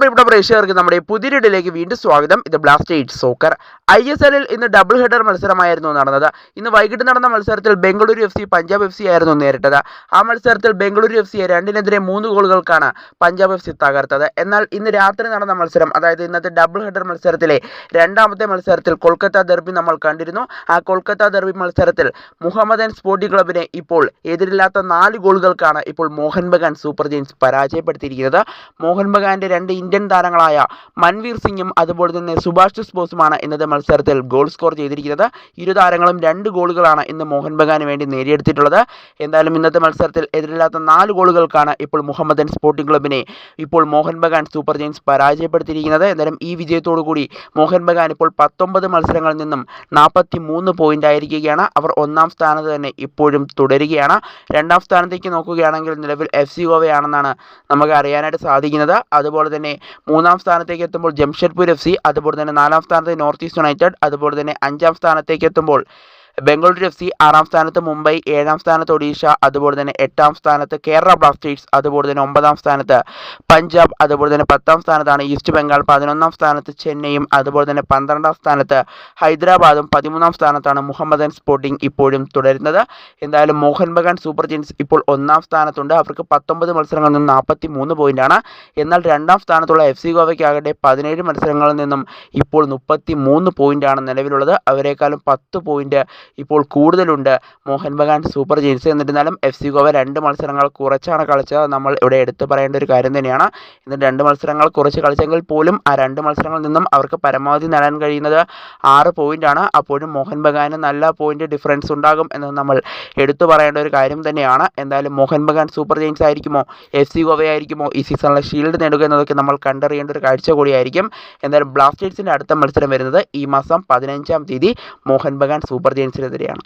പ്രിയപ്പെട്ട പ്രേക്ഷകർക്ക് നമ്മുടെ പുതിയ വീഡിയോയിലേക്ക് വീണ്ടും സ്വാഗതം. ഇത് ബ്ലാസ്റ്റേഴ്സ് സോക്കർ. ISLൽ ഇന്ന് ഡബിൾ ഹെഡർ മത്സരമായിരുന്നു നടന്നത്. ഇന്ന് വൈകിട്ട് നടന്ന മത്സരത്തിൽ ബംഗളൂരു FC പഞ്ചാബ് FC ആയിരുന്നു നേരിട്ടത്. ആ മത്സരത്തിൽ ബംഗളൂരു FC 2-നെതിരെ 3 ഗോളുകൾക്കാണ് പഞ്ചാബ് FC തകർത്തത്. എന്നാൽ ഇന്ന് രാത്രി നടന്ന മത്സരം, അതായത് ഇന്നത്തെ ഡബിൾ ഹെഡർ മത്സരത്തിലെ രണ്ടാമത്തെ മത്സരത്തിൽ കൊൽക്കത്ത ഡെർബി നമ്മൾ കണ്ടിരുന്നു. ആ കൊൽക്കത്ത ഡെർബി മത്സരത്തിൽ മുഹമ്മദൻ സ്പോർട്ടിംഗ് ക്ലബിനെ ഇപ്പോൾ എതിരില്ലാത്ത 4 ഗോളുകൾക്കാണ് ഇപ്പോൾ മോഹൻ ബഗാൻ സൂപ്പർ ജയൻസ് പരാജയപ്പെടുത്തിയിരിക്കുന്നത്. മോഹൻ ബഗാന്റെ 2 ഇന്ത്യൻ താരങ്ങളായ മൻവീർ സിംഗും അതുപോലെ തന്നെ സുഭാഷ് ബോസുമാണ് ഇന്നത്തെ മത്സരത്തിൽ ഗോൾ സ്കോർ ചെയ്തിരിക്കുന്നത്. ഇരു താരങ്ങളും 2 ഗോളുകളാണ് ഇന്ന് മോഹൻ ബഗാന് വേണ്ടി നേടിയെടുത്തിട്ടുള്ളത്. എന്തായാലും ഇന്നത്തെ മത്സരത്തിൽ എതിരില്ലാത്ത 4 ഗോളുകൾക്കാണ് ഇപ്പോൾ മുഹമ്മദൻ സ്പോർട്ടിംഗ് ക്ലബിനെ ഇപ്പോൾ മോഹൻ ബഗാൻ സൂപ്പർ ജയൻസ് പരാജയപ്പെടുത്തിയിരിക്കുന്നത്. എന്തായാലും ഈ വിജയത്തോടു കൂടി മോഹൻ ബഗാൻ ഇപ്പോൾ 19 മത്സരങ്ങളിൽ നിന്നും 43 പോയിന്റ് ആയിരിക്കുകയാണ്. അവർ 1-ാം സ്ഥാനത്ത് തന്നെ ഇപ്പോഴും തുടരുകയാണ്. 2-ാം സ്ഥാനത്തേക്ക് നോക്കുകയാണെങ്കിൽ നിലവിൽ FC ഗോവയാണെന്നാണ് നമുക്ക് അറിയാനായിട്ട് സാധിക്കുന്നത്. അതുപോലെ തന്നെ 3-ാം സ്ഥാനത്തേക്ക് എത്തുമ്പോൾ ജംഷഡ്പൂർ FC, അതുപോലെ തന്നെ 4-ാം സ്ഥാനത്ത് നോർത്ത് ഈസ്റ്റ് യുണൈറ്റഡ്, അതുപോലെ തന്നെ 5-ാം സ്ഥാനത്തേക്ക് എത്തുമ്പോൾ ബംഗളൂരു FC, 6-ാം സ്ഥാനത്ത് മുംബൈ, 7-ാം സ്ഥാനത്ത് ഒഡീഷ, അതുപോലെ തന്നെ 8-ാം സ്ഥാനത്ത് കേരള ബ്ലാസ്റ്റേഴ്സ്, അതുപോലെ തന്നെ 9-ാം സ്ഥാനത്ത് പഞ്ചാബ്, അതുപോലെ തന്നെ 10-ാം സ്ഥാനത്താണ് ഈസ്റ്റ് ബംഗാൾ, 11-ാം സ്ഥാനത്ത് ചെന്നൈയും, അതുപോലെ തന്നെ 12-ാം സ്ഥാനത്ത് ഹൈദരാബാദും, 13-ാം സ്ഥാനത്താണ് മുഹമ്മദൻ സ്പോർട്ടിംഗ് ഇപ്പോഴും തുടരുന്നത്. എന്തായാലും മോഹൻ ബഗാൻ സൂപ്പർ ജയൻസ് ഇപ്പോൾ 1-ാം സ്ഥാനത്തുണ്ട്. അവർക്ക് 19 മത്സരങ്ങളിൽ നിന്നും 43 പോയിന്റാണ്. എന്നാൽ 2-ാം സ്ഥാനത്തുള്ള FC ഗോവയ്ക്കാകട്ടെ 17 മത്സരങ്ങളിൽ നിന്നും ഇപ്പോൾ 33 പോയിന്റാണ് നിലവിലുള്ളത്. അവരെക്കാളും 10 പോയിന്റ് ഇപ്പോൾ കൂടുതലുണ്ട് മോഹൻ ബഗാൻ സൂപ്പർ ജയൻസ്. എന്നിരുന്നാലും FC ഗോവ 2 മത്സരങ്ങൾ കുറച്ചാണ് കളിച്ചത്. നമ്മൾ ഇവിടെ എടുത്തു പറയേണ്ട ഒരു കാര്യം തന്നെയാണ്. ഇന്ന് 2 മത്സരങ്ങൾ കുറച്ച് കളിച്ചെങ്കിൽ പോലും ആ 2 മത്സരങ്ങളിൽ നിന്നും അവർക്ക് പരമാവധി നേടാൻ കഴിയുന്നത് 6 പോയിന്റാണ്. അപ്പോഴും മോഹൻ ബഗാന് നല്ല പോയിന്റ് ഡിഫറൻസ് ഉണ്ടാകും എന്ന് നമ്മൾ എടുത്തു പറയേണ്ട ഒരു കാര്യം തന്നെയാണ്. എന്തായാലും മോഹൻ ബഗാൻ സൂപ്പർ ജയൻസ് ആയിരിക്കുമോ FC ഗോവയായിരിക്കുമോ ഈ സീസണിലെ ഷീൽഡ് നേടുക എന്നതൊക്കെ നമ്മൾ കണ്ടറിയേണ്ട ഒരു കാഴ്ച കൂടിയായിരിക്കും. എന്തായാലും ബ്ലാസ്റ്റേഴ്സിൻ്റെ അടുത്ത മത്സരം വരുന്നത് ഈ മാസം 15-ാം തീയതി മോഹൻ ബഗാൻ സൂപ്പർ ജയൻസിനെതിരെയാണ്.